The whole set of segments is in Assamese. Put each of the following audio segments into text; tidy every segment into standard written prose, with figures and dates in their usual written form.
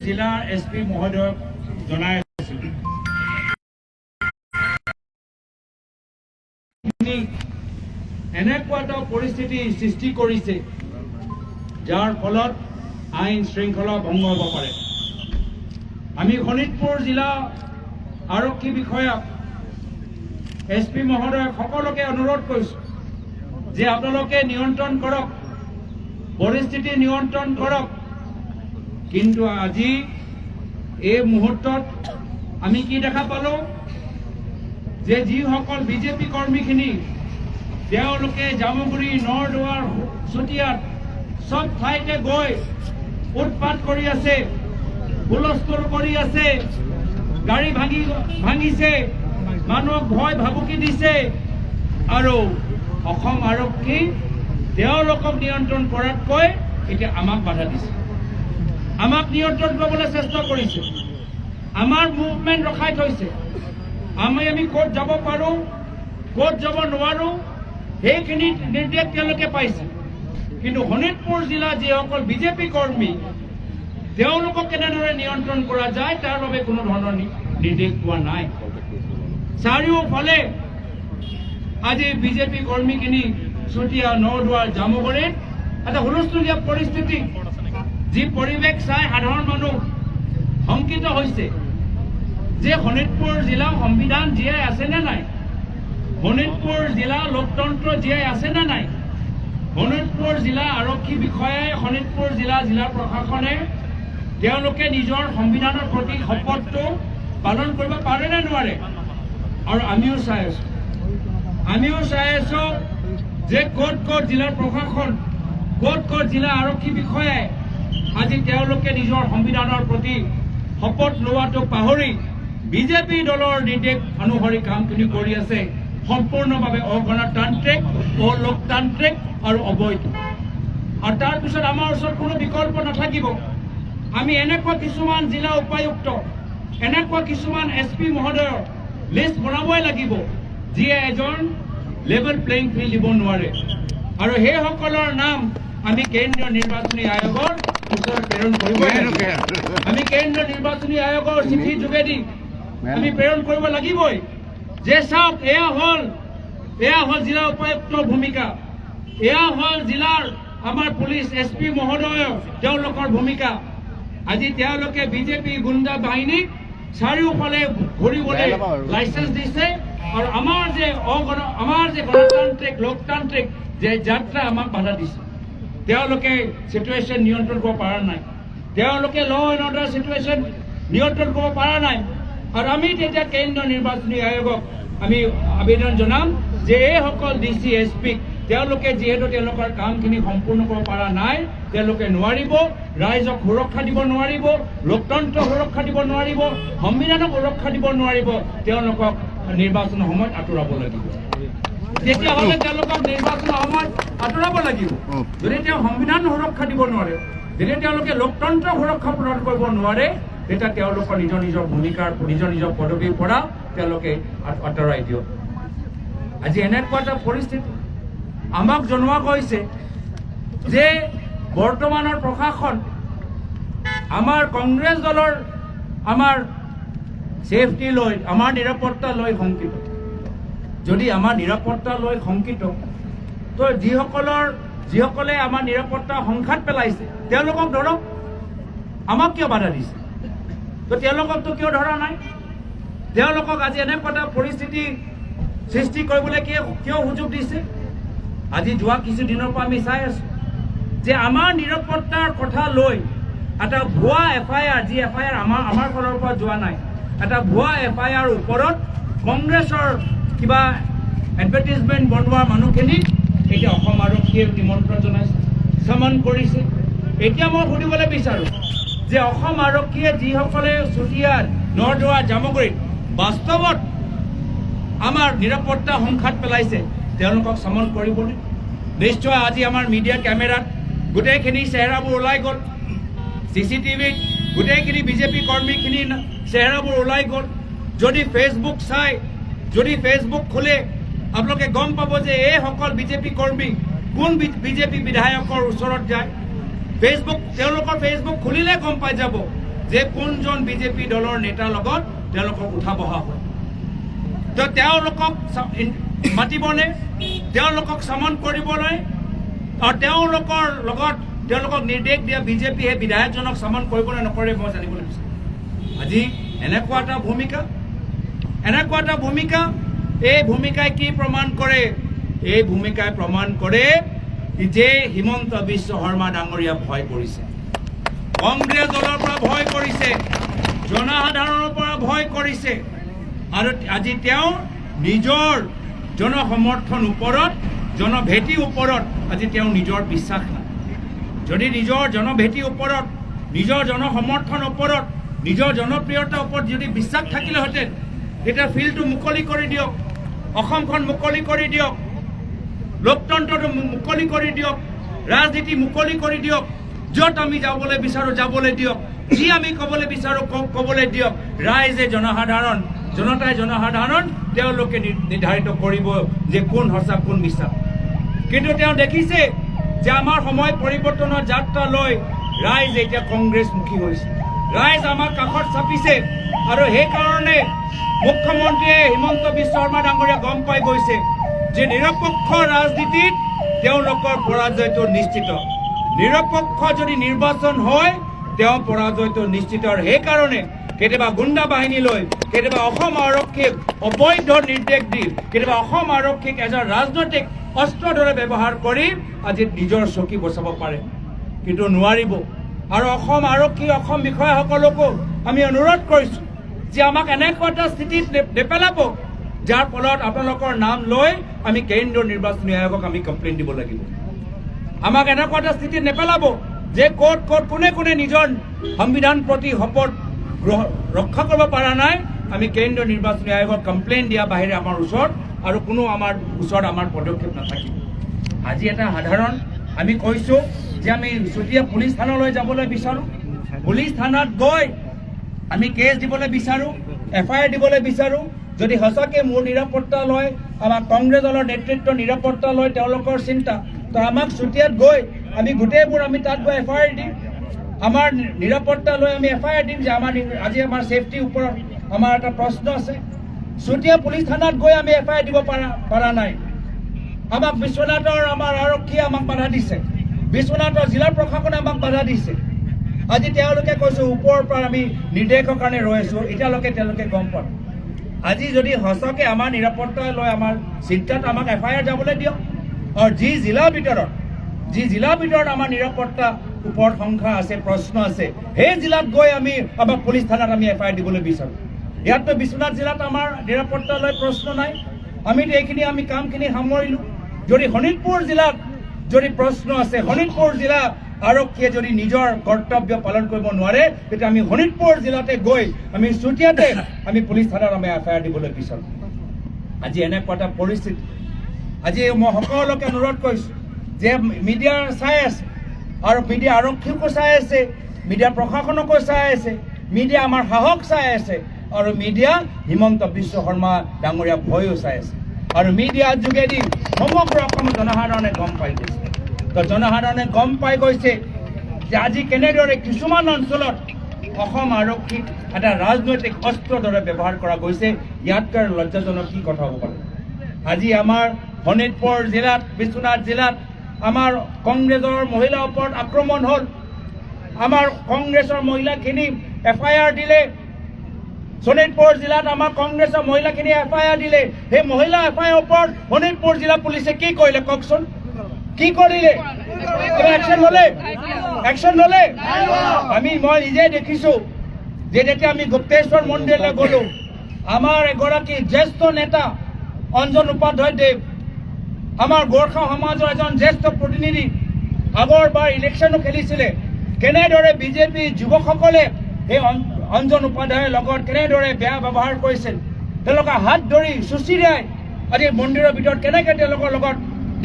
জিলাৰ SP মহোদয়ক জনাই আছোঁ। এনেকুৱা এটা পৰিস্থিতি সৃষ্টি কৰিছে যাৰ ফলত আইন শৃংখলা ভংগ হ'ব পাৰে। আমি শোণিতপুৰ জিলা আৰক্ষী বিষয়াক SP মহোদয়ক সকলোকে অনুৰোধ কৰিছোঁ যে আপোনালোকে নিয়ন্ত্ৰণ কৰক, পৰিস্থিতি নিয়ন্ত্ৰণ কৰক। কিন্তু আজি এই মুহূৰ্তত আমি কি দেখা পালোঁ যে যিসকল বিজেপি কৰ্মীখিনি তেওঁলোকে জামুগুৰি, নৰদুৱাৰ, চতিয়াত সব ঠাইতে গৈ উৎপাত কৰি আছে, হুলস্থুল কৰি আছে, গাড়ী ভাঙিছে, মানুহক ভয় ভাবুকি দিছে আৰু অসম আৰক্ষী তেওঁলোকক নিয়ন্ত্ৰণ কৰাতকৈ এতিয়া আমাক বাধা দিছে, আমাক নিয়ন্ত্ৰণ কৰিবলৈ চেষ্টা কৰিছে, আমাৰ মুভমেণ্ট ৰখাই থৈছে। আমি ক'ত যাব পাৰোঁ, ক'ত যাব নোৱাৰোঁ সেইখিনি নিৰ্দেশ তেওঁলোকে পাইছে। কিন্তু শোণিতপুৰ জিলা যিসকল বিজেপি কৰ্মী তেওঁলোকক কেনেদৰে নিয়ন্ত্ৰণ কৰা যায় তাৰ বাবে কোনো ধৰণৰ নিৰ্দেশ পোৱা নাই। চাৰিওফালে আজি বিজেপি কৰ্মীখিনি চতিয়া, নৰদুৱাৰ, জামুগুৰিত এটা হুলস্থুলীয়া পৰিস্থিতি, যি পৰিৱেশ চাই সাধাৰণ মানুহ শংকিত হৈছে যে শোণিতপুৰ জিলা সংবিধান জীয়াই আছে নে নাই, শোণিতপুৰ জিলা লোকতন্ত্ৰ জীয়াই আছে নে নাই, শোণিতপুৰ জিলা আৰক্ষী বিষয়াই, শোণিতপুৰ জিলা প্ৰশাসনে তেওঁলোকে নিজৰ সংবিধানৰ প্ৰতি শপতটো পালন কৰিব পাৰে নে নোৱাৰে। আৰু আমিও চাই আছোঁ যে ক'ত জিলাৰ প্ৰশাসন, ক'ত জিলা আৰক্ষী বিষয়াই আজি তেওঁলোকে নিজৰ সংবিধানৰ প্ৰতি শপত লোৱাটো পাহৰি বিজেপি দলৰ নিৰ্দেশ অনুসৰি কামখিনি কৰি আছে, সম্পূৰ্ণভাৱে অগণতান্ত্ৰিক, অলোকতান্ত্ৰিক আৰু অবৈধ। আৰু তাৰপিছত আমাৰ ওচৰত কোনো বিকল্প নাথাকিব। আমি এনেকুৱা কিছুমান জিলা উপায়ুক্ত, এনেকুৱা কিছুমান SP মহোদয়ৰ লিষ্ট বনাবই লাগিব যিয়ে এজন লেভেল প্লেইং ফিল্ড দিব নোৱাৰে। আৰু সেইসকলৰ নাম আমি কেন্দ্ৰীয় নিৰ্বাচনী আয়োগৰ ওচৰত প্ৰেৰণ কৰিব লাগিব। আমি কেন্দ্ৰীয় নিৰ্বাচনী আয়োগৰ চিঠি যোগেদি আমি প্ৰেৰণ কৰিব লাগিবই যে চাওক, এয়া হ'ল জিলা উপায়ুক্তৰ ভূমিকা, এয়া হ'ল জিলাৰ আমাৰ পুলিচ SP মহোদয়ৰ তেওঁলোকৰ ভূমিকা। আজি তেওঁলোকে বিজেপি গুণ্ডা বাহিনীক চাৰিওফালে ঘূৰিবলৈ লাইচেঞ্চ দিছে আৰু আমাৰ যে গণতান্ত্ৰিক লোকতান্ত্ৰিক যে যাত্ৰা আমাক বাধা দিছে। তেওঁলোকে চিটুৱেশ্যন নিয়ন্ত্ৰণ কৰিব পৰা নাই, তেওঁলোকে ল এণ্ড অৰ্ডাৰ চিটুৱেশ্যন নিয়ন্ত্ৰণ কৰিব পৰা নাই। আৰু আমি তেতিয়া কেন্দ্ৰীয় নিৰ্বাচনী আয়োগক আমি আবেদন জনাম যে এইসকল DC SPক তেওঁলোকে যিহেতু তেওঁলোকৰ কামখিনি সম্পূৰ্ণ কৰিব পৰা নাই, তেওঁলোকে নোৱাৰিব, ৰাইজক সুৰক্ষা দিব নোৱাৰিব, লোকতন্ত্ৰ সুৰক্ষা দিব নোৱাৰিব, সংবিধানক সুৰক্ষা দিব নোৱাৰিব, তেওঁলোকক নিৰ্বাচনৰ সময়ত আঁতৰাব লাগিব। তেতিয়াহ'লে তেওঁলোকক নিৰ্বাচনৰ সময়ত আঁতৰাব লাগিব। যদি তেওঁ সংবিধান সুৰক্ষা দিব নোৱাৰে, যদি তেওঁলোকে লোকতন্ত্ৰ সুৰক্ষা প্ৰদান কৰিব নোৱাৰে, তেতিয়া তেওঁলোকৰ নিজৰ ভূমিকাৰ, নিজৰ পদবীৰ পৰা তেওঁলোকে আঁতৰাই দিয়ক। আজি এনেকুৱা এটা পৰিস্থিতি আমাক জনোৱা গৈছে যে বৰ্তমানৰ প্ৰশাসন আমাৰ কংগ্ৰেছ দলৰ আমাৰ ছেফটি লৈ, আমাৰ নিৰাপত্তা লৈ শংকিত। যদি আমাৰ নিৰাপত্তা লৈ শংকিত, তো যিসকলে আমাৰ নিৰাপত্তা সংঘাত পেলাইছে তেওঁলোকক ধৰক, আমাক কিয় বাধা দিছে? তো তেওঁলোককতো কিয় ধৰা নাই? তেওঁলোকক আজি এনেকুৱা এটা পৰিস্থিতি সৃষ্টি কৰিবলৈ কিয় সুযোগ দিছে? আজি যোৱা কিছুদিনৰ পৰা আমি চাই আছোঁ যে আমাৰ নিৰাপত্তাৰ কথা লৈ এটা ভুৱা FIR, যি FIR আমাৰ ফালৰ পৰা যোৱা নাই, এটা ভুৱা FIR ওপৰত কংগ্ৰেছৰ কিবা এডভাৰটাইজমেণ্ট বনোৱা মানুহখিনিক এতিয়া অসম আৰক্ষীয়ে নিমন্ত্ৰণ জনাইছে, সমন কৰিছে। এতিয়া মই সুধিবলৈ বিচাৰোঁ যে অসম আৰক্ষীয়ে যিসকলে চতিয়াত, নৰদুৱাৰ, জামুগুৰিত বাস্তৱত আমাৰ নিৰাপত্তা সংঘাত পেলাইছে তেওঁলোকক সমন কৰিবনে? নিশ্চয় আজি আমাৰ মিডিয়া কেমেৰাত গোটেইখিনি চেহেৰাবোৰ ওলাই গ'ল, CCTVত গোটেইখিনি বিজেপি কৰ্মীখিনি চেহেৰাবোৰ ওলাই গ'ল। যদি ফেচবুক চাই, যদি ফেচবুক খোলে, আপোনালোকে গম পাব যে এইসকল বিজেপি কৰ্মী কোন বিজেপি বিধায়কৰ ওচৰত যায়। তেওঁলোকৰ ফেচবুক খুলিলে গম পাই যাব যে কোনজন বিজেপি দলৰ নেতাৰ লগত তেওঁলোকক উঠা বহা হয় তো তেওঁলোকক মাতিবনে তেওঁলোকক সমন কৰিবলৈ আৰু তেওঁলোকৰ লগত তেওঁলোকক নিৰ্দেশ দিয়া বিজেপিয়ে বিধায়কজনক সমন কৰিবনে নকৰে মই জানিবলৈ বিচাৰিম আজি এনেকুৱা এটা ভূমিকা এই ভূমিকাই কি প্ৰমাণ কৰে এই ভূমিকাই প্ৰমাণ কৰে যে হিমন্ত বিশ্ব শৰ্মা ডাঙৰীয়া ভয় কৰিছে কংগ্ৰেছ দলৰ পৰা ভয় কৰিছে জনসাধাৰণৰ পৰা ভয় কৰিছে আৰু আজি তেওঁ নিজৰ জনসমৰ্থন ওপৰত জনভেটিৰ ওপৰত আজি তেওঁ নিজৰ বিশ্বাস নাই যদি নিজৰ জনভেটিৰ ওপৰত নিজৰ জনসমৰ্থন ওপৰত নিজৰ জনপ্ৰিয়তাৰ ওপৰত যদি বিশ্বাস থাকিলেহেঁতেন তেতিয়া ফিল্ডটো মুকলি কৰি দিয়ক অসমখন মুকলি কৰি দিয়ক লোকতন্ত্ৰটো মুকলি কৰি দিয়ক ৰাজনীতি মুকলি কৰি দিয়ক য'ত আমি যাবলৈ বিচাৰোঁ যাবলৈ দিয়ক যি আমি ক'বলৈ বিচাৰোঁ ক'বলৈ দিয়ক ৰাইজে জনসাধাৰণ তেওঁলোকে নিৰ্ধাৰিত কৰিব যে কোন সঁচা কোন মিছা কিন্তু তেওঁ দেখিছে যে আমাৰ সময় পৰিৱৰ্তনৰ যাত্ৰা লৈ ৰাইজ এতিয়া কংগ্ৰেছমুখী হৈছে ৰাইজ আমাৰ কাষত চাপিছে আৰু সেইকাৰণে মুখ্যমন্ত্ৰীয়ে হিমন্ত বিশ্ব শৰ্মা ডাঙৰীয়া গম পাই গৈছে যে নিৰপেক্ষ ৰাজনীতিত তেওঁলোকৰ পৰাজয়টো নিশ্চিত নিৰপেক্ষ যদি নিৰ্বাচন হয় তেওঁ পৰাজয়টো নিশ্চিত আৰু সেইকাৰণে কেতিয়াবা গুণ্ডা বাহিনী লৈ কেতিয়াবা অসম আৰক্ষীক অবৈধ নিৰ্দেশ দি কেতিয়াবা অসম আৰক্ষীক এজন ৰাজনৈতিক অস্ত্ৰৰ দৰে ব্যৱহাৰ কৰি আজি নিজৰ চকী বচাব পাৰে কিন্তু নোৱাৰিব আৰু অসম আৰক্ষী অসম বিষয়াসকলকো আমি অনুৰোধ কৰিছোঁ যে আমাক এনেকুৱা এটা স্থিতিত নেপেলাব যাৰ ফলত আপোনালোকৰ নাম লৈ আমি কেন্দ্ৰীয় নিৰ্বাচনী আয়োগক আমি কমপ্লেইন দিব লাগিব আমাক এনেকুৱা এটা স্থিতিত নেপেলাব যে কোনে কোনে নিজৰ সংবিধান প্ৰতি শপত ৰক্ষা কৰিব পৰা নাই আমি কেন্দ্ৰীয় নিৰ্বাচনী আয়োগক কমপ্লেইন দিয়া বাহিৰে আমাৰ ওচৰত আৰু কোনো আমাৰ পদক্ষেপ নাথাকিব আজি এটা সাধাৰণ আমি কৈছোঁ যে আমি চুতীয়া পুলিচ থানালৈ যাবলৈ বিচাৰোঁ পুলিচ থানাত গৈ আমি কেছ দিবলৈ বিচাৰোঁ FIR দিবলৈ বিচাৰোঁ যদি সঁচাকৈ মোৰ নিৰাপত্তা লয় আমাৰ কংগ্ৰেছ দলৰ নেতৃত্ব নিৰাপত্তা লয় তেওঁলোকৰ চিন্তা তো আমাক চুতীয়াত গৈ আমি গোটেইবোৰ আমি তাত গৈ FIR দিম আমাৰ নিৰাপত্তা লৈ আমি FIR দিম যে আজি আমাৰ ছেফটিৰ ওপৰত আমাৰ এটা প্ৰশ্ন আছে চুতীয়া পুলিচ থানাত গৈ আমি FIR দিব পৰা নাই আমাক বিশ্বনাথৰ আমাৰ আৰক্ষীয়ে আমাক বাধা দিছে বিশ্বনাথৰ জিলা প্ৰশাসনে আমাক বাধা দিছে আজি তেওঁলোকে কৈছে ওপৰৰ পৰা আমি নিৰ্দেশৰ কাৰণে ৰৈ আছোঁ এতিয়ালৈকে তেওঁলোকে গম পায় আজি যদি সঁচাকৈ আমাৰ নিৰাপত্তা লৈ আমাৰ চিন্তাত আমাক FIR যাবলৈ দিয়ক আৰু যি জিলাৰ ভিতৰত আমাৰ নিৰাপত্তা ওপৰত সংখ্যা আছে প্ৰশ্ন আছে সেই জিলাত গৈ আমি আমাৰ পুলিচ থানাত আমি FIR দিবলৈ বিচাৰোঁ ইয়াততো বিশ্বনাথ জিলাত আমাৰ নিৰাপত্তা লৈ প্ৰশ্ন নাই আমি এইখিনি আমি কামখিনি সামৰিলোঁ যদি শোণিতপুৰ জিলাত যদি প্ৰশ্ন আছে শোণিতপুৰ জিলা আৰক্ষীয়ে যদি নিজৰ কৰ্তব্য পালন কৰিব নোৱাৰে তেতিয়া আমি শোণিতপুৰ জিলাতে গৈ আমি চুতীয়াতে আমি পুলিচ থানাত আমি FIR দিবলৈ বিচাৰোঁ আজি এনেকুৱা এটা পৰিস্থিতি আজি মই সকলোকে অনুৰোধ কৰিছোঁ যে মিডিয়া চাই আছে আৰু মিডিয়া আৰক্ষীকো চাই আছে মিডিয়া প্ৰশাসনকো চাই আছে মিডিয়া আমাৰ সাহস চাই আছে আৰু মিডিয়া হিমন্ত বিশ্ব শৰ্মা ডাঙৰীয়া ভয়ো চাই আছে আৰু মিডিয়াৰ যোগেদি সমগ্ৰ অসমৰ জনসাধাৰণে গম পাই গৈছে তো জনসাধাৰণে গম পাই গৈছে যে আজি কেনেদৰে কিছুমান অঞ্চলত অসম আৰক্ষীক এটা ৰাজনৈতিক অস্ত্ৰৰ দৰে ব্যৱহাৰ কৰা গৈছে ইয়াতকৈ লজ্জাজনক কি কথা হ'ব পাৰে আজি আমাৰ শোণিতপুৰ জিলাত বিশ্বনাথ জিলাত আমাৰ কংগ্ৰেছৰ মহিলাৰ ওপৰত আক্ৰমণ হ'ল আমাৰ কংগ্ৰেছৰ মহিলাখিনি FIR দিলে শোণিতপুৰ জিলাত আমাৰ কংগ্ৰেছৰ মহিলাখিনি FIR দিলে সেই মহিলা FIR ওপৰত শোণিতপুৰ জিলা পুলিচে কি কৰিলে কওকচোন কি কৰিলে একশ্যন ল'লে মই নিজে দেখিছোঁ যে যেতিয়া আমি গুপ্তেশ্বৰ মন্দিৰলৈ গ'লোঁ আমাৰ এগৰাকী জ্যেষ্ঠ নেতা অঞ্জন উপাধ্যায়দেৱ আমাৰ গোৰ্খা সমাজৰ এজন জ্যেষ্ঠ প্ৰতিনিধি আগৰবাৰ ইলেকশ্যনো খেলিছিলে কেনেদৰে বিজেপি যুৱকসকলে সেই অঞ্জন উপাধ্যায়ৰ লগত কেনেদৰে বেয়া ব্যৱহাৰ কৰিছিল তেওঁলোকে হাত ধৰি চুচিৰাই আজি মন্দিৰৰ ভিতৰত কেনেকৈ তেওঁলোকৰ লগত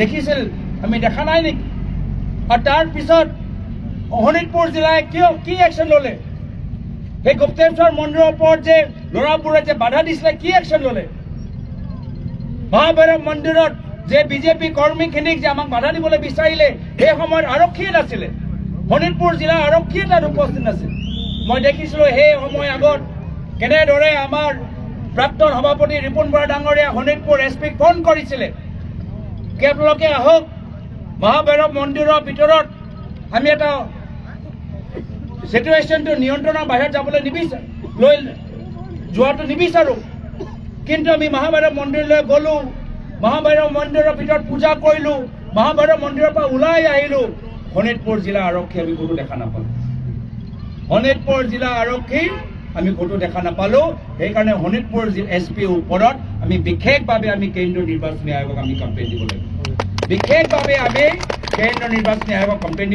দেখিছিল আমি দেখা নাই নেকি আৰু তাৰপিছত শোণিতপুৰ জিলাই কি একশ্যন ল'লে সেই গুপ্তেশ্বৰ মন্দিৰৰ ওপৰত যে ল'ৰাবোৰে যে বাধা দিছিলে কি একশ্যন ল'লে মহাভৈৰৱ মন্দিৰত যে বিজেপি কৰ্মীখিনিক যে আমাক বাধা দিবলৈ বিচাৰিলে সেই সময়ত আৰক্ষীয়ে নাছিলে শোণিতপুৰ জিলাৰ আৰক্ষীয়ে তাত উপস্থিত নাছিল মই দেখিছিলোঁ সেই সময় আগত কেনেদৰে আমাৰ প্ৰাক্তন সভাপতি ৰিপুণ বৰা ডাঙৰীয়া শোণিতপুৰ এছপিক ফোন কৰিছিলে কি আপোনালোকে আহক মহাভৈৰৱ মন্দিৰৰ ভিতৰত আমি এটা চিটুৱেশ্যনটো নিয়ন্ত্ৰণৰ বাহিৰত যাবলৈ যোৱাটো নিবিচাৰোঁ কিন্তু আমি মহাভৈৰৱ মন্দিৰলৈ গ'লোঁ মহাভৈৰৱ মন্দিৰৰ ভিতৰত পূজা কৰিলোঁ মহাভৈৰৱ মন্দিৰৰ পৰা ওলাই আহিলোঁ শোণিতপুৰ জিলা আৰক্ষী আমি ক'তো দেখা নাপালোঁ শোণিতপুৰ জিলা আৰক্ষী আমি ক'তো দেখা নাপালোঁ সেইকাৰণে শোণিতপুৰ এছপিৰ ওপৰত আমি বিশেষভাৱে আমি কেন্দ্ৰীয় নিৰ্বাচনী আয়োগক আমি কমপ্লেইন দিব লাগিব বিশেষভাৱে আমি কেন্দ্ৰীয় নিৰ্বাচনী আয়োগক কমপ্লেইন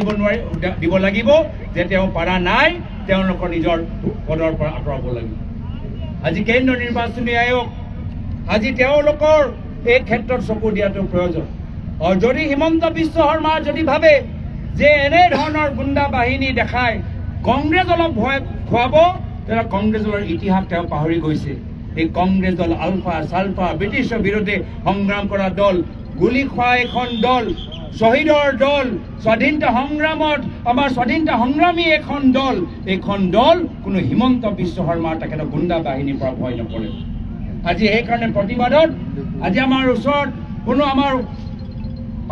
দিব লাগিব যে তেওঁ পাৰা নাই তেওঁলোকৰ নিজৰ পদৰ পৰা আঁতৰাব লাগিব আজি কেন্দ্ৰীয় নিৰ্বাচনী আয়োগ আজি তেওঁলোকৰ এই ক্ষেত্ৰত চকু দিয়াটো প্ৰয়োজন আৰু যদি হিমন্ত বিশ্ব শৰ্মা যদি ভাবে যে এনেধৰণৰ গুণ্ডা বাহিনী দেখাই কংগ্ৰেছ অলপ ভয় খুৱাব তেতিয়াহ'লে কংগ্ৰেছ দলৰ ইতিহাস তেওঁ পাহৰি গৈছে এই কংগ্ৰেছ দল আলফা চালফা ব্ৰিটিছৰ বিৰুদ্ধে সংগ্ৰাম কৰা দল গুলি খোৱা এখন দল শ্বহীদৰ দল স্বাধীনতা সংগ্ৰামত আমাৰ স্বাধীনতা সংগ্ৰামী এখন দল এইখন দল কোনো হিমন্ত বিশ্ব শৰ্মাৰ তেখেতৰ গুণ্ডা বাহিনীৰ পৰা ভয় নকৰে আজি সেইকাৰণে প্ৰতিবাদত আজি আমাৰ ওচৰত কোনো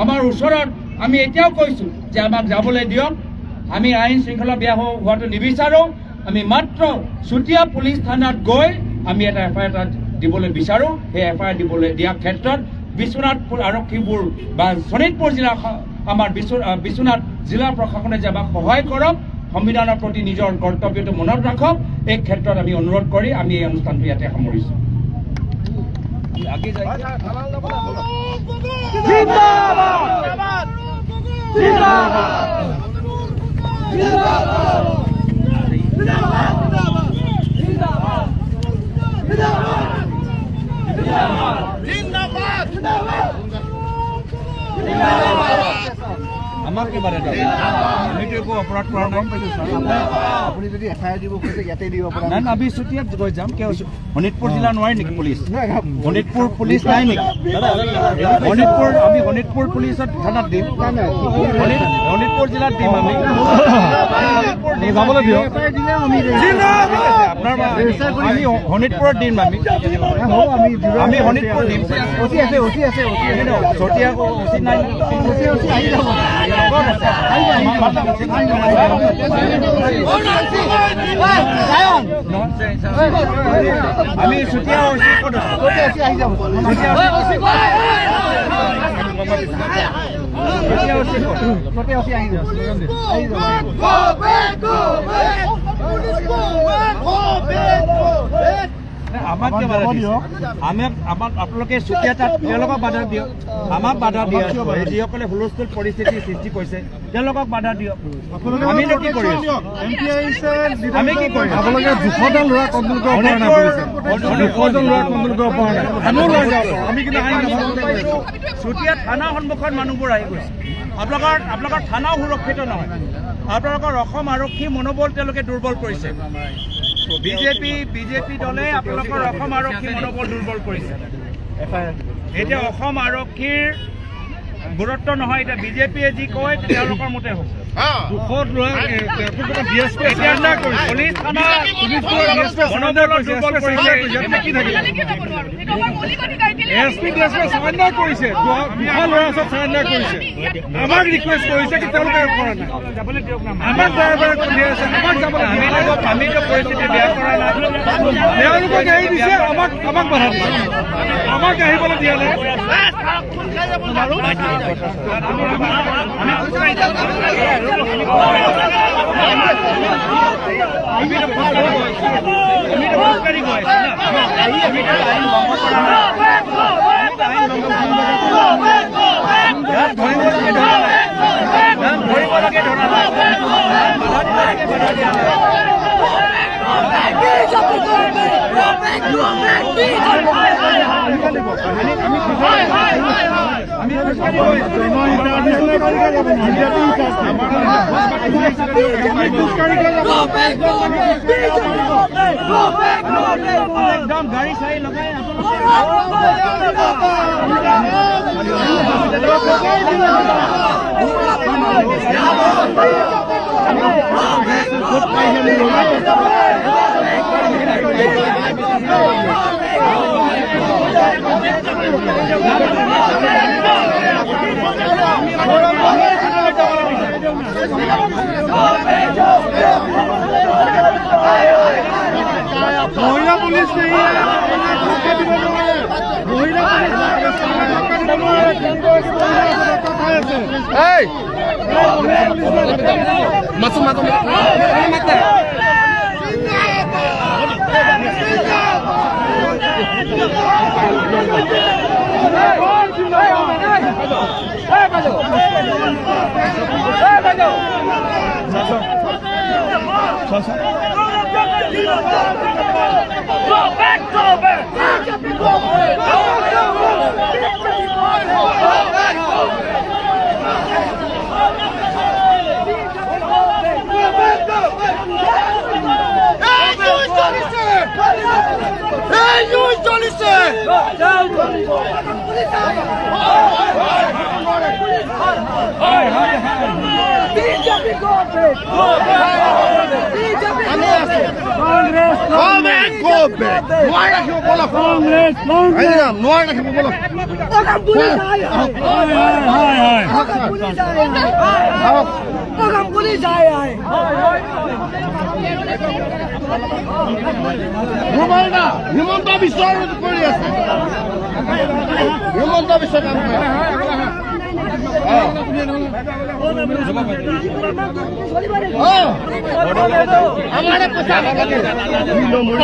আমাৰ ওচৰত আমি এতিয়াও কৈছোঁ যে আমাক যাবলৈ দিয়ক আমি আইন শৃংখলা বেয়া হোৱাটো নিবিচাৰোঁ আমি মাত্ৰ চুতীয়া পুলিচ থানাত গৈ আমি এটা এফআইআৰ এটা দিবলৈ বিচাৰোঁ সেই এফআইআৰ দিবলৈ দিয়াৰ ক্ষেত্ৰত বিশ্বনাথপুৰ আৰক্ষীবোৰ বা শোণিতপুৰ জিলা আমাৰ বিশ্বনাথ জিলা প্ৰশাসনে যে আমাক সহায় কৰক সংবিধানৰ প্ৰতি নিজৰ কৰ্তব্যটো মনত ৰাখক এই ক্ষেত্ৰত আমি অনুৰোধ কৰি আমি এই অনুষ্ঠানটো ইয়াতে সামৰিছোঁ আমাক কিবা আমিতো একো অপৰাধ কৰা নাই আপুনি যদি এফআইআৰ দিব খোজে ইয়াতে দিব পাৰে নাই আমি চুতীয়াত গৈ যাম কিয় শোণিতপুৰ জিলা নোৱাৰে নেকি পুলিচ শোণিতপুৰ পুলিচ নাই নেকি আমি শোণিতপুৰ পুলিচত থানাত দিম শোণিতপুৰ জিলাত দিম আমি যাবলৈ দিয়ক আপোনাৰ আমি শোণিতপুৰত দিম আমি শোণিতপুৰ দিম চতিয়া উচিত নাই আমি চুতীয়া আমাক কিয় বাধা দিয়ক আমাক আপোনালোকে চুতীয়া তাত তেওঁলোকক বাধা দিয়ক আমাক বাধা দিয়ক যিসকলে হুলস্থুল পৰিস্থিতিৰ সৃষ্টি কৰিছে তেওঁলোকক বাধা দিয়ক আমি কি কৰি আমি কি কৰিম আপোনালোকে 200জন ল'ৰা কণ্ট্ৰল কৰিব পৰা নাই 200জন ল'ৰা কণ্ট্ৰল কৰিব পৰা নাই আমি কিন্তু চুতীয়া থানা সন্মুখত মানুহবোৰ আহি গৈছে আপোনালোকৰ থানাও সুৰক্ষিত নহয় আপোনালোকৰ অসম আৰক্ষী মনোবল তেওঁলোকে দুৰ্বল কৰিছে বিজেপি দলে আপোনালোকৰ অসম আৰক্ষী মনোবল দুৰ্বল কৰিছে এতিয়া অসম আৰক্ষীৰ গুৰুত্ব নহয় এতিয়া বিজেপিয়ে যি কয় তেওঁলোকৰ মতে হ'ব আমাক ৰিকুৱেষ্ট কৰিছে কি তেওঁলোকে কৰা নাই আমাক আমিতো পৰিস্থিতি বেয়া কৰা নাই তেওঁলোকক এৰি দিছে আমাক বাধা দিছে আমাক আহিবলৈ দিয়া নাই একদম গাড়ী চাৰি লগাই মহিলা পুলিচ নেই মাসু মাতো Go back, go back! Himanta Biswa কৰি আছে হিমন্ত বিশ্ব কাম কৰে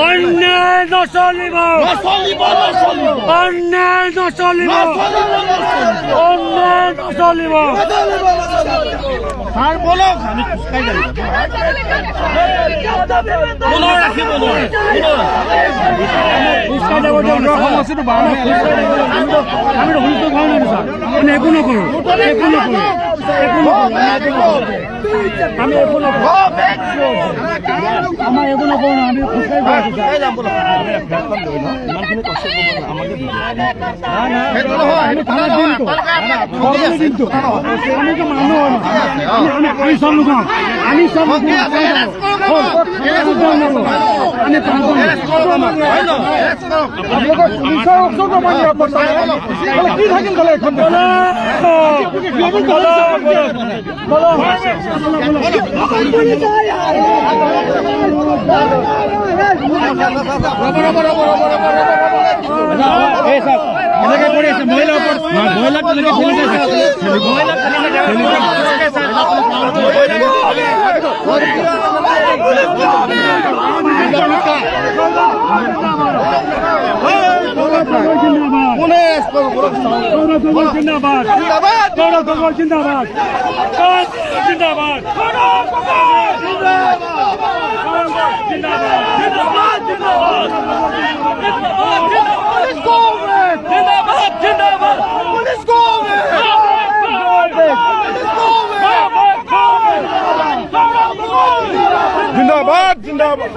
অন্যায় নচলিব অন্যায় নচলিব অন্যায় নচলিব স্যাৰ বলক আমি খোজকাঢ়ি যাম আমি শুনিছো ঘৰ নাই ছাৰ আমি একো নকৰোঁ আমি একো নকৰোঁ আমাৰ একো নকৰোঁ আমি খোজকাঢ়ি যাম বলক ইমানখিনি কষ্ট কৰিব আমাকে সেইটো নহয় আমি থানাত দিনটো আমিতো মানুহ আমি চব লুকাওঁ আমি চব আমি আপোনালোকৰ পুলিচৰ অফিচত কি থাকিম ক'লে এখন এনেকে কৰি আছে মহিলাৰ ওপৰত মহিলাক তেনেকে জিন্দাবাদ জিন্দাবাদ জিন্দাবাদ জিন্দাবাদ জিন্দাবাদ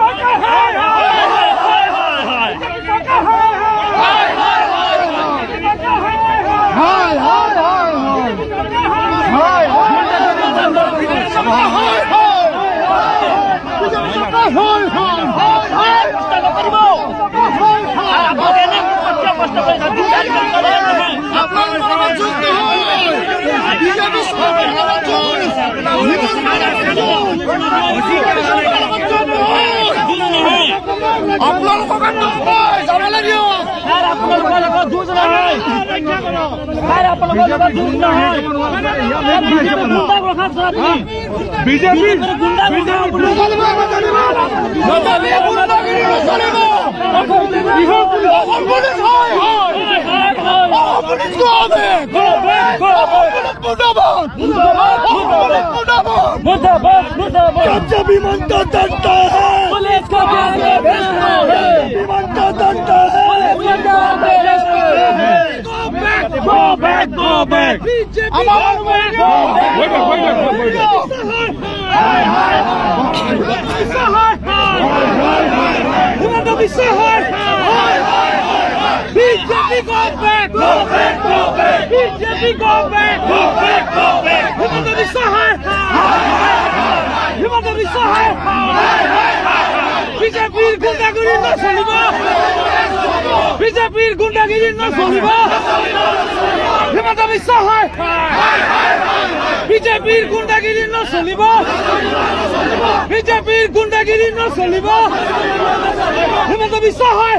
Go back, go back. Wait. go back! Go back! Go back! BJP go back! Go back! Go back! Himanta Biswa hai! Himanta Biswa hai! BJP গুন্ডাগিরি না চলিব! BJP গুন্ডাগিরি না চলিব! হিমন্ত বিশ্ব হয়! BJP গুন্ডাগিরি না চলিব! BJP গুন্ডাগিরি না চলিব! হিমন্ত বিশ্ব হয়!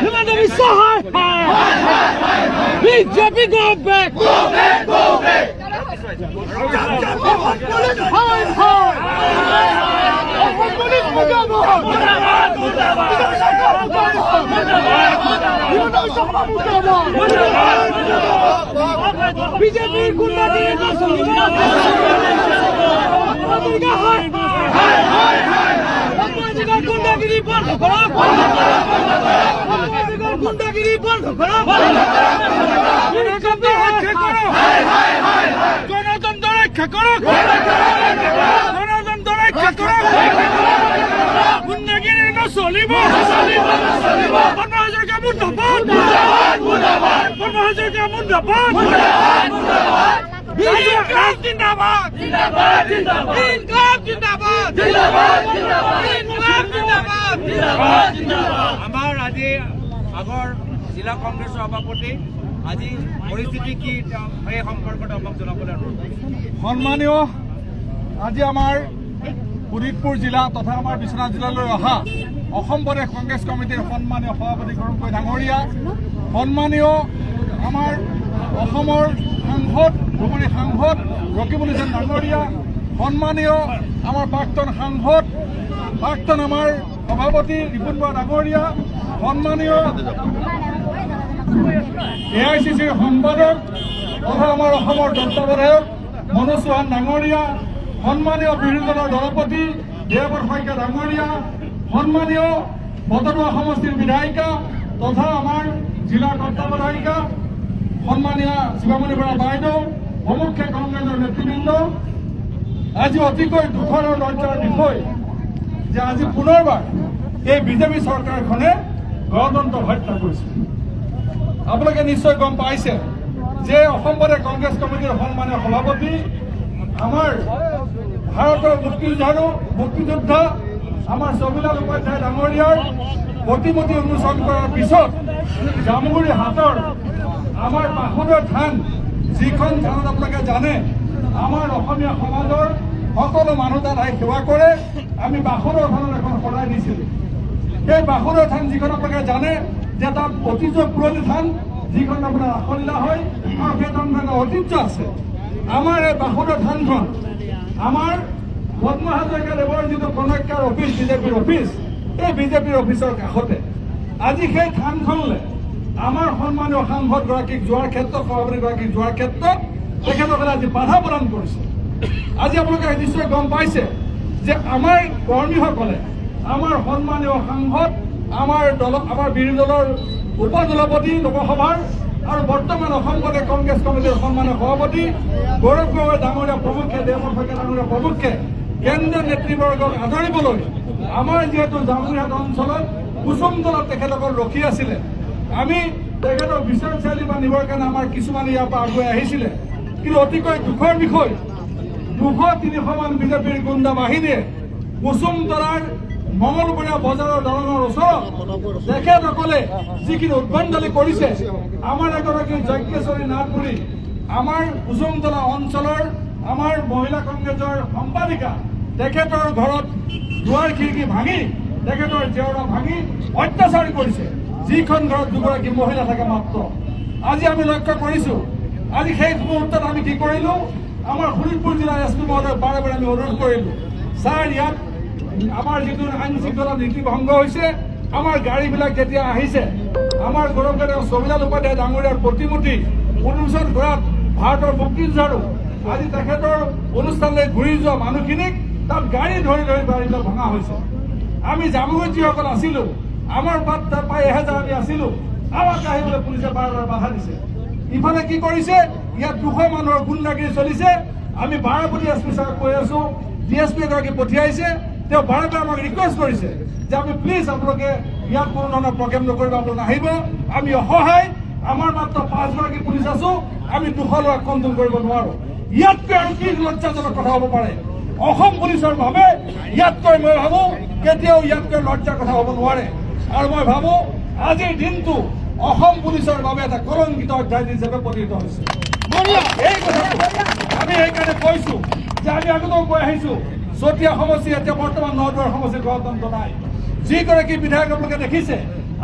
হিমন্ত বিশ্ব হয়! BJP go back! Go back! Go back! BJP গুন্ডাগিরি না চলিব! গুন্ডাগিরি বন্ধ করো! গুন্ডাগিরি বন্ধ করো! গণতন্ত্র রক্ষা করো! গণতন্ত্র রক্ষা করো! গুন্ডাগিরি না চলিব! 15,000 মুর্দাবাদ! 15,000 মুর্দাবাদ! ইনকাম জিন্দাবাদ! জিন্দাবাদ! জিন্দাবাদ! ইনকাম জিন্দাবাদ! জিন্দাবাদ! জিন্দাবাদ! ইনকাম জিন্দাবাদ! জিন্দাবাদ! জিন্দাবাদ! আমাৰ আজি আগৰ জিলা কংগ্ৰেছৰ সভাপতি আজি পৰিস্থিতি কি এই সম্পৰ্কত আমাক জনাবলৈ অনুৰোধ কৰিছোঁ। সন্মানীয় আজি আমাৰ শোণিতপুৰ জিলা তথা আমাৰ বিশ্বনাথ জিলালৈ অহা অসম প্ৰদেশ কংগ্ৰেছ কমিটিৰ সন্মানীয় সভাপতি গৌৰৱ ডাঙৰীয়া, সন্মানীয় আমাৰ অসমৰ সাংসদ ভূমনি সাংসদ ৰকিবুল হুছেইন ডাঙৰীয়া, সন্মানীয় আমাৰ প্ৰাক্তন সাংসদ প্ৰাক্তন আমাৰ সভাপতি ৰিপুণ বৰা ডাঙৰীয়া, সন্মানীয় AICCৰ সম্পাদক তথা আমাৰ অসমৰ তত্ত্বাৱধায়ক মনোজ চৌহান ডাঙৰীয়া, সন্মানীয় বিৰোধী দলৰ দলপতি দেৱৰ শইকীয়া ডাঙৰীয়া, সন্মানীয় বটদ্ৰৱা সমষ্টিৰ বিধায়িকা তথা আমাৰ জিলাৰ তত্ত্বাৱধায়িকা সন্মানীয় শিৱামণি বৰা বাইদেউ প্ৰমুখ্যে কংগ্ৰেছৰ নেতৃবৃন্দ, আজি অতিকৈ দুখৰ আৰু লজ্জাৰ বিষয় যে আজি পুনৰবাৰ এই বিজেপি চৰকাৰখনে গণতন্ত্ৰ হত্যা কৰিছে। আপোনালোকে নিশ্চয় গম পাইছে যে অসম প্ৰদেশ কংগ্ৰেছ কমিটিৰ সন্মানীয় সভাপতি আমাৰ ভাৰতৰ মুক্তিযোদ্ধা আমাৰ ছবিলাল উপাধ্যায় ডাঙৰীয়াৰ প্ৰতিমূৰ্তি উন্মোচন কৰাৰ পিছত জামুগুৰি হাটৰ আমাৰ বাসুদেৱ থান, যিখন থানত আপোনালোকে জানে আমাৰ অসমীয়া সমাজৰ সকলো মানুহ তাত আহি সেৱা কৰে, আমি বাসুদেৱ থানত এখন সলাই দিছিলোঁ। সেই বাসুদেৱ থান যিখন আপোনালোকে জানে যে তাত অতীজৰ পুৰণি থান, যিখন আপোনাৰ ৰাসলীলা হয় আৰু সেই থান ঐতিহ্য আছে। আমাৰ এই বাসুদেৱ থানখন আমাৰ পদ্ম হাজৰিকাদেৱৰ যিটো কনক্যাৰ অফিচ বিজেপিৰ অফিচ, এই বিজেপিৰ অফিচৰ কাষতে আজি সেই থানখনলৈ আমাৰ সন্মানীয় সাংসদগৰাকীক যোৱাৰ ক্ষেত্ৰত, সভাপতিগৰাকীক যোৱাৰ ক্ষেত্ৰত তেখেতসকলে আজি বাধা প্ৰদান কৰিছে। আজি আপোনালোকে নিশ্চয় গম পাইছে যে আমাৰ কৰ্মীসকলে আমাৰ সন্মানীয় সাংসদ, আমাৰ বিৰোধী দলৰ উপদলপতি লোকসভাৰ আৰু বৰ্তমান অসম প্ৰদেশ কংগ্ৰেছ কমিটিৰ সন্মানীয় সভাপতি গৌৰৱ গগৈ ডাঙৰীয়া প্ৰমুখ্যে, দেৱৰ শইকীয়া ডাঙৰীয়া প্ৰমুখ্যে কেন্দ্ৰীয় নেতৃবৰ্গক আদৰিবলৈ আমাৰ যিহেতু জামুগুৰিহাট অঞ্চলত কুসুম দলত তেখেতসকল ৰখি আছিলে, আমি তেখেতক বিশ্বনাথ চাৰিআলি বা নিবৰ কাৰণে আমাৰ কিছুমান ইয়াৰ পৰা আগুৱাই আহিছিলে। কিন্তু অতিকৈ দুখৰ বিষয় 200-300মান বিজেপিৰ গুণ্ডা বাহিনীয়ে কুসুমতলাৰ মঙলবৰীয়া বজাৰৰ দলঙৰ ওচৰত তেখেতসকলে যিখিনি উদ্ভণ্ডালি কৰিছে, আমাৰ এগৰাকী যজ্ঞেশ্বৰী নাথ বুলি আমাৰ কুসুমতলা অঞ্চলৰ আমাৰ মহিলা কংগ্ৰেছৰ সম্পাদিকা, তেখেতৰ ঘৰত দুৱাৰ খিৰিকী ভাঙি তেখেতৰ জেওৰা ভাঙি অত্যাচাৰ কৰিছে, যিখন ঘৰত দুগৰাকী মহিলা থাকে মাত্ৰ। আজি আমি লক্ষ্য কৰিছোঁ, আজি সেই মুহূৰ্তত আমি কি কৰিলোঁ, আমাৰ শোণিতপুৰ জিলাৰ SP মহোদয়ক বাৰে বাৰে আমি অনুৰোধ কৰিলোঁ, ছাৰ ইয়াত আমাৰ যিটো আইন শৃংখলা নীতি ভংগ হৈছে, আমাৰ গাড়ীবিলাক যেতিয়া আহিছে আমাৰ গৌৰৱ ছবিলাল উপাধ্যায় ডাঙৰীয়াৰ প্ৰতিমূৰ্তি উন্মোচন কৰাত ভাৰতৰ মুক্তিযুঁজাৰু আজি তেখেতৰ অনুষ্ঠানলৈ ঘূৰি যোৱা মানুহখিনিক তাত গাড়ী ধৰি ধৰি গাড়ীবিলাক ভঙা হৈছে। আমি জামুগুৰিত যিসকল আছিলোঁ, আমাৰ বাট প্ৰায় 1000 আমি আছিলোঁ, আমাক আহিবলৈ পুলিচে বাৰে বাৰে বাধা দিছে। ইফালে কি কৰিছে, ইয়াত 200 মানুহৰ গুণ্ডাগিৰি চলিছে। আমি বাৰেপতি SP ছাৰক কৈ আছোঁ, DSP এগৰাকী পঠিয়াইছে, তেওঁ বাৰে বাৰে আমাক ৰিকুৱেষ্ট কৰিছে যে আমি প্লিজ আপোনালোকে ইয়াত কোনো ধৰণৰ প্ৰগ্ৰেম নকৰিব, আপোনালোক নাহিব। আমি অসহায়, আমাৰ মাত্ৰ 5গৰাকী পুলিচ আছো, আমি 200 ল'ৰাক কণ্ট্ৰল কৰিব নোৱাৰো। ইয়াতকৈ আৰু কি লজ্জাজনক কথা হ'ব পাৰে? অসম পুলিচৰ বাবে ইয়াতকৈ মই ভাবো কেতিয়াও ইয়াতকৈ লজ্জাৰ কথা হ'ব নোৱাৰে। আৰু মই ভাবো আজিৰ দিনটো অসম পুলিচৰ বাবে এটা কলংকিত অধ্যায় হিচাপে পৰিণত হৈছে। এই কথাটো আমি সেইকাৰণে কৈছো যে আমি আগতেও কৈ আহিছো, চতিয়া সমষ্টি এতিয়া বৰ্তমান নদুৱাৰ সমষ্টিৰ গণতন্ত্ৰ নাই। যিগৰাকী বিধায়ক আপোনালোকে দেখিছে,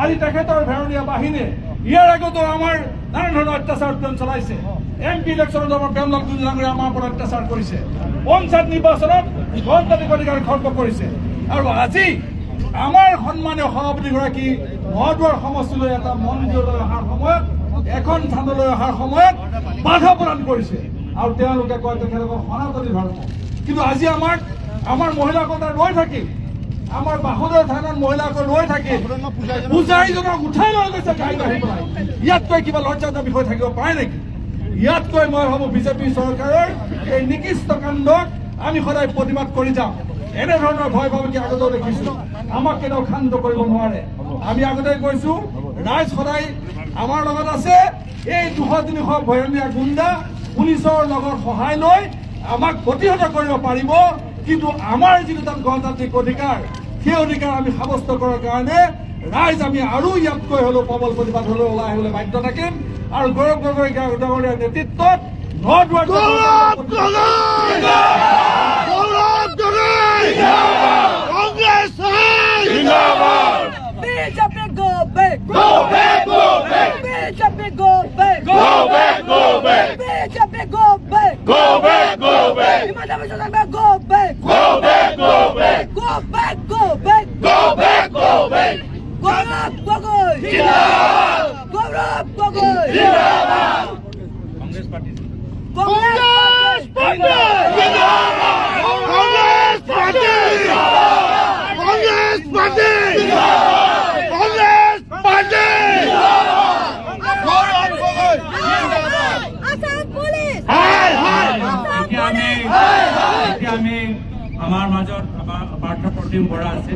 আজি তেখেতৰ ভেৰণীয়া বাহিনীয়ে ইয়াৰ আগতো আমাৰ নানা ধৰণৰ অত্যাচাৰ উদ্যম চলাইছে। MP ইলেকশ্যনত আমাৰ প্ৰেমলাল ডাঙৰীয়া আমাৰ ওপৰত অত্যাচাৰ কৰিছে, পঞ্চায়ত নিৰ্বাচনত গণতান্ত্ৰিক অধিকাৰ খৰ্ব কৰিছে। আৰু আজি আমাৰ সন্মানীয় সভাপতিগৰাকী নদুৱাৰ সমষ্টিলৈ এটা মন্দিৰলৈ অহাৰ সময়ত, এখন থানলৈ অহাৰ সময়ত বাধা প্ৰদান কৰিছে। আৰু তেওঁলোকে কয় তেখেতলোকক সনাতনী ধৰ্ম। কিন্তু আজি আমাৰ মহিলাসকলে ৰৈ থাকি, আমাৰ বাসুদেৱ থানত মহিলাসকল ৰৈ থাকি পূজাৰীজনক উঠাই লৈ গৈছে গাড়ী আহি পেলাই। ইয়াতকৈ কিবা লজ্জাজনক বিষয় থাকিব পাৰে নেকি? ইয়াতকৈ মই ভাবো বিজেপি চৰকাৰৰ এই নিকৃষ্ট কাণ্ডক আমি সদায় প্ৰতিবাদ কৰি যাম। এনেধৰণৰ ভয় ভাবুকি আগতেও দেখিছো, আমাক কেতিয়াও শান্ত কৰিব নোৱাৰে। আমি আগতে কৈছো, ৰাইজ সদায় আমাৰ লগত আছে। এই 200-300 ভয়নীয়া গুণ্ডা পুলিচৰ লগত সহায় লৈ আমাক প্ৰতিহত কৰিব পাৰিব, কিন্তু আমাৰ যিটো তাত গণতান্ত্ৰিক অধিকাৰ, সেই অধিকাৰ আমি সাব্যস্ত কৰাৰ কাৰণে ৰাইজ আমি আৰু ইয়াতকৈ হ'লেও প্ৰবল প্ৰতিবাদ হ'লেও ওলাই আহিবলৈ বাধ্য থাকিম। আৰু গৌৰৱ গগৈ ডাঙৰীয়াৰ নেতৃত্বত BJP go back! Go back! Go back! BJP go back! Go back! Go back! BJP go back! Go back! Go back! Himanta বিশ্ব Sarma go back! Go back! Go back! Go back! Go back! Go back! Go back! Gaurav Gogoi! Jindabad! Gaurav Gogoi! Jindabad! Congress Party! Congress Party! Jindabad! Congress Party! Congress Party! Congress Party! Gaurav Gogoi! Assam Police! Hi! Hi! এতিয়া আমি আমাৰ মাজত পাৰ্থ প্ৰতিম বৰা আছে।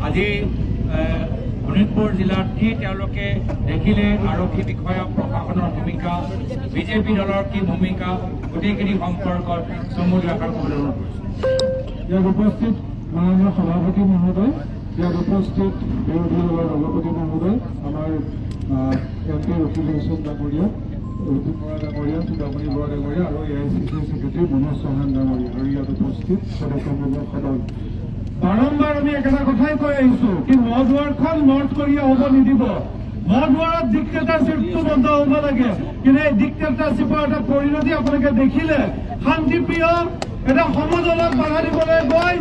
আজি শোণিতপুৰ জিলাত কি তেওঁলোকে দেখিলে, আৰক্ষী বিষয়া প্ৰশাসনৰ ভূমিকা, বিজেপি দলৰ কি ভূমিকা, গোটেইখিনি সম্পৰ্কত চমুকৈ আকাৰ ক'বলৈ অনুৰোধ কৰিছোঁ। ইয়াত উপস্থিত মাননীয় সভাপতি মহোদয়, ইয়াত উপস্থিত বিৰোধী দলৰ সভাপতি মহোদয়, আমাৰ MP ৰফিক হুছেইন ডাঙৰীয়া, ৰুথিন বৰা ডাঙৰীয়া, চুদামণি বৰা ডাঙৰীয়া আৰু AICC ছেক্ৰেটাৰী মনোজ চৌহান ডাঙৰীয়া, আৰু ইয়াত উপস্থিত সদস্যবৰ্গৰ সদন। বাৰম্বাৰ আমি একেটা কথাই কৈ আহিছো কি নদুৱাৰখন নৰ্থ কোৰিয়া হ'ব নিদিব। নদুৱাৰত ডিক্টেটাৰশ্বিপটো বন্ধ হ'ব লাগে। কিন্তু এই ডিক্টেটাৰশ্বিপৰ এটা পৰিণতি আপোনালোকে দেখিলে। শান্তিপ্ৰিয় এটা সমদলক বাধা দিবলৈ গৈ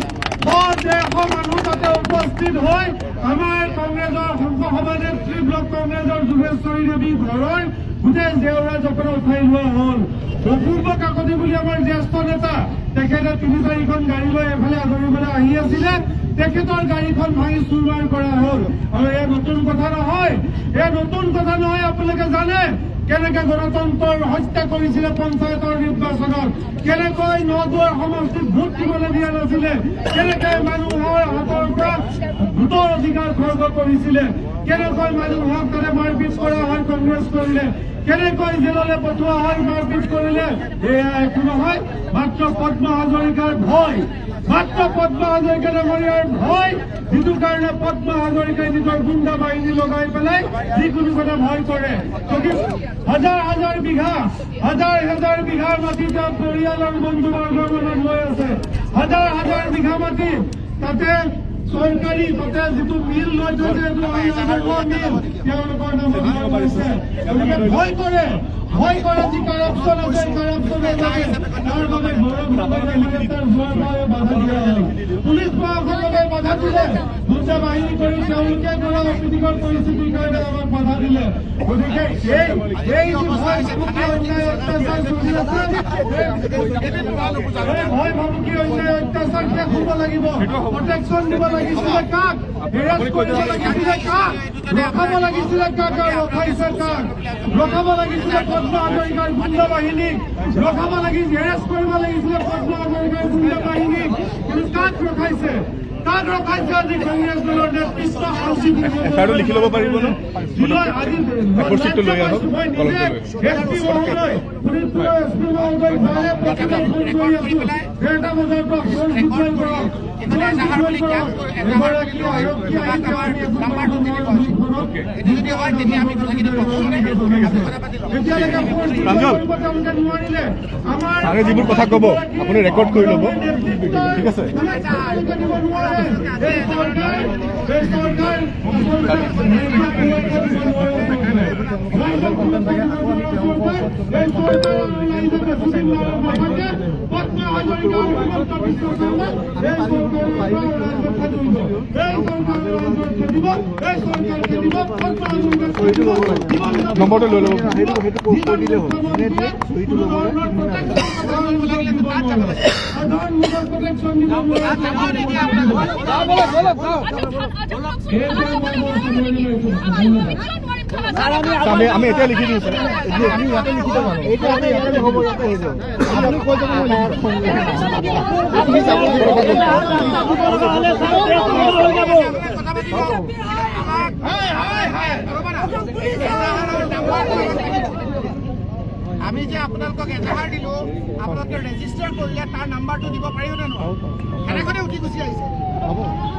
100-150 মানুহ তাতে উপস্থিত হৈ আমাৰ কংগ্ৰেছৰ সভা নেত্ৰী ব্লক কংগ্ৰেছৰ যোগেশ্বৰী দেৱী ঘৰৰ গোটেই জেওৰা জপনা উঠাই লোৱা হ'ল। অপূৰ্ব কাকতি বুলি আমাৰ জ্যেষ্ঠ নেতা, তেখেতে 3-4খন গাড়ী লৈ এফালে আদৰিবলৈ আহি আছিলে, তেখেতৰ গাড়ীখন ভাঙি চুৰমাৰ কৰা হ'ল। আৰু এই নতুন কথা নহয়, আপোনালোকে জানে কেনেকে গণতন্ত্ৰৰ হত্যা কৰিছিলে পঞ্চায়তৰ নিৰ্বাচনত, কেনেকৈ নদুৱাৰ সমষ্টিত ভোট দিবলৈ দিয়া নাছিলে, কেনেকে মানুহৰ হাতৰ পৰা ভোটৰ অধিকাৰ খৰ্ব কৰিছিলে, কেনেকৈ মানুহক তাতে মাৰপিট কৰা হয় কংগ্ৰেছ কৰিলে, কেনেকৈ জেললৈ পঠোৱা হয় মাৰপিট কৰিলে। এয়া একো নহয়, মাত্ৰ পদ্ম হাজৰিকাৰ ভয়, মাত্ৰ পদ্ম হাজৰিকা ডাঙৰীয়াৰ ভয়, যিটো কাৰণে পদ্ম হাজৰিকাই নিজৰ গুণ্ডা বাহিনী লগাই পেলাই যিকোনো কথা ভয় কৰে। হাজাৰ বিঘাৰ মাটি তেওঁ পৰিয়ালৰ বন্ধু বৰ্গৰ মনত লৈ আছে। হাজাৰ বিঘা মাটি তাতে চৰকাৰী, তাতে যিটো মিল লৈ থৈছে মিল তেওঁলোকৰ নামত কৰিছে। গতিকে ভয় কৰে যি কাৰাপচন আছে, কাৰাপচনে যায় তাৰ বাবে গৌৰৱ হেলিকপ্টাৰ যোৱাৰ বাবে বাধা দিয়া হ'ল। পুলিচ প্ৰশাসনে বাধা দিলে, গুণ্ডা বাহিনী কৰি তেওঁলোকে কৰা অপ্ৰীতিকৰ পৰিস্থিতিৰ কাৰণে আমাক বাধা দিলে। গতিকে এই যি ভয় ভাবুকি অন্যায় অত্যাচাৰ চলি আছে, এই ভয় ভাবুকি অন্যায় অত্যাচাৰ শেষ হ'ব লাগিব। প্ৰটেকশ্যন দিব লাগিছিলে কাক? হেৰাছ কৰিব লাগিছিলে কাক? ৰখাব লাগিছিলে কাক? আৰু ৰখাইছে কাক? ৰখাব লাগিছিলে পদ্ম হাজৰিকাৰ গুণ্ডা বাহিনীক, ৰখাব লাগিছিল, হেৰাছ কৰিব লাগিছিলে পদ্ম হাজৰিকাৰ গুণ্ডা বাহিনীক, কিন্তু কাক ৰখাইছে? তাক ৰখাইছে আজি কংগ্ৰেছ দলৰ নেতৃত্ব আৰু শিবিৰৰ এফআইআৰ লিখি ল'ব পাৰিব ন জুলাই আজি এফৰ্চিটটো লৈ আহক কলমটো লৈ এসপি মহোদয় শোণিতপুৰৰ এসপি মহোদয় ভালে প্ৰতিবাদ কৰি আছো 1টা বজাৰ পৰা ফোন ৰিপৰ্ট কৰক এবাৰ কি আৰক্ষী আহিছে আমি নাম্বাৰটো দিব যদি হয় তেতিয়া আমি কথাখিনি এতিয়ালৈকে প্ৰাঞ্জল ছাৰে যিবোৰ কথা ক'ব আপুনি ৰেকৰ্ড কৰি ল'ব ঠিক আছে নম্বৰটো লৈ ল'ব সেইটো পোষ্ট কৰি দিলে হ'ল চহীটো ল'ব আমি এতিয়া লিখি দিওঁ ছাৰ আমি ইয়াতে লিখি দিওঁ এইটো আমি ইয়াতে লিখিব ইয়াতে হৈ যাব আপুনি কৈ যাব আমি যে আপোনালোকক এজাহাৰ দিলো আপোনালোকে ৰেজিষ্টাৰ কৰিলে তাৰ নাম্বাৰটো দিব পাৰিব নে নোৱাৰো এনেখনে উঠি গুচি আহিছে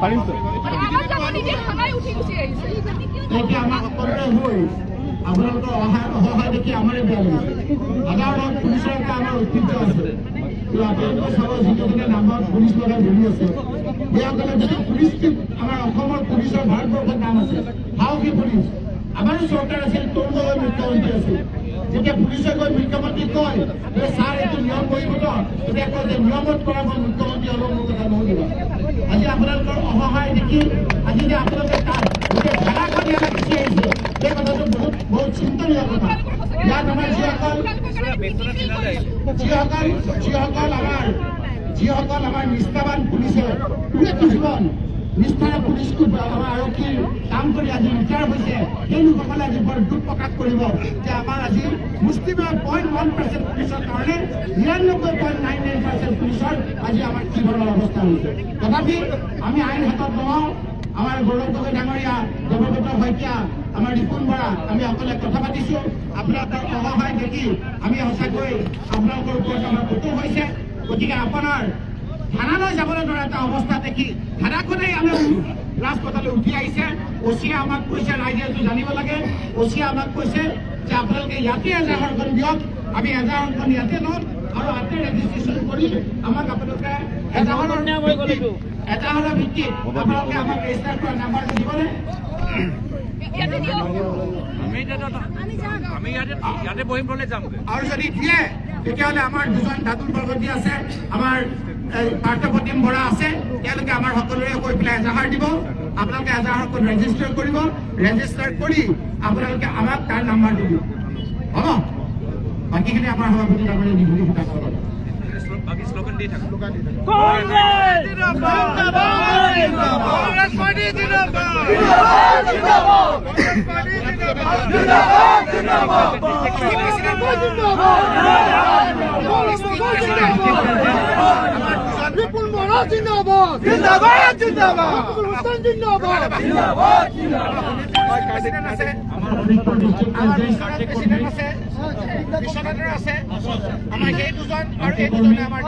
পাৰিম ছাৰ এতিয়া আমাৰ সকলোৰে হৈ আপোনালোকৰ অসহায় দেখি আমাৰে বেয়া লাগিছে সাধাৰণ পুলিচৰ এটা আমাৰ ঐতিহ্য আছে আপোনালোকে চাব যিকেইজনে নামত পুলিচ লগাই বহি আছে সেইসকলে যদি পুলিচ আমাৰ অসমৰ পুলিচৰ ভাৰতবৰ্ষত নাম আছে সাহসী পুলিচ আমাৰো চৰকাৰ আছিল তৰুণ গগৈ মুখ্যমন্ত্ৰী আছিল যেতিয়া পুলিচে গৈ মুখ্যমন্ত্ৰীক কয় যে ছাৰ এইটো নিয়ম কৰিব ন তেতিয়া কয় যে নিয়মত কৰা মই মুখ্যমন্ত্ৰী অলপ মোৰ কথা নুশুনিবা আজি আপোনালোকৰ অসহায় দেখি আজি যে আপোনালোকে তাৰ গোটেই ধাৰাখন ইয়াত গুচি আহিছে সেই কথাটো বহুত চিন্তনীয় কথা ইয়াত আমাৰ যিসকল আমাৰ নিষ্ঠাবান পুলিচে পুলিচটো জীৱন নিষ্ঠাৰে পুলিচটো আমাৰ আৰক্ষীৰ কাম কৰি আজি ৰিটায়াৰ হৈছে সেই লোকসকলে আজি বৰ দুখ প্ৰকাশ কৰিব যে আমাৰ আজি মুষ্টিমেয় 0.1% পুলিচৰ কাৰণে 99.99% পুলিচৰ আজি আমাৰ কি ধৰণৰ অৱস্থা হৈছে তথাপি আমি আইন হাতত লওঁ আমাৰ গৌৰৱ গগৈ ডাঙৰীয়া দেৱব্ৰত শইকীয়া আমাৰ ৰিপুণ বৰা আমি সকলোৱে কথা পাতিছো আপোনালোকৰ অসহায় দেখি আমি সঁচাকৈ আপোনালোকৰ ওপৰত আমাৰ কৌতুক হৈছে গতিকে আপোনাৰ থানালৈ যাবলৈ ধৰা এটা অৱস্থা দেখি থানাখনেই আমি ৰাজপথলৈ উঠি আহিছে অচিয়ে আমাক কৈছে ৰাইজে এইটো জানিব লাগে অচিয়ে আমাক কৈছে যে আপোনালোকে ইয়াতে এজাহাৰখন দিয়ক আমি এজাহাৰখন ইয়াতে ল'ম আৰু ইয়াতে ৰেজিষ্ট্ৰেশ্যন কৰি আমাক আপোনালোকে এজাহাৰৰ ভিত্তিত আপোনালোকে আমাক ৰেজিষ্টাৰ কৰা নাম্বাৰটো দিবনে আৰু যদি দিয়ে তেতিয়াহ'লে আমাৰ দুজন ধাতুৰ বৰগতি আছে আমাৰ পাৰ্থপ্ৰতিম বৰা আছে তেওঁলোকে আমাৰ সকলোৰে কৈ পেলাই এজাহাৰ দিব আপোনালোকে এজাহাৰখন ৰেজিষ্টাৰ কৰিব ৰেজিষ্টাৰ কৰি আপোনালোকে আমাক তাৰ নাম্বাৰটো দিব হ'ব বাকীখিনি আমাৰ সভাপতি ডাঙৰীয়া দীঘলী সূতা কৰক ৰিপুণ বড় জিন্দাবাদ জিন্দাবাদ জিন্দাবাদ হুসেন জিন্দাবাদ জিন্দাবাদ প্ৰেসিডেন্ট আছে আমাৰ প্ৰেসিডেন্ট আছে বিশ্বনাথৰ আছে আমাৰ এই দুজন আৰু এই দুজনে আমাৰ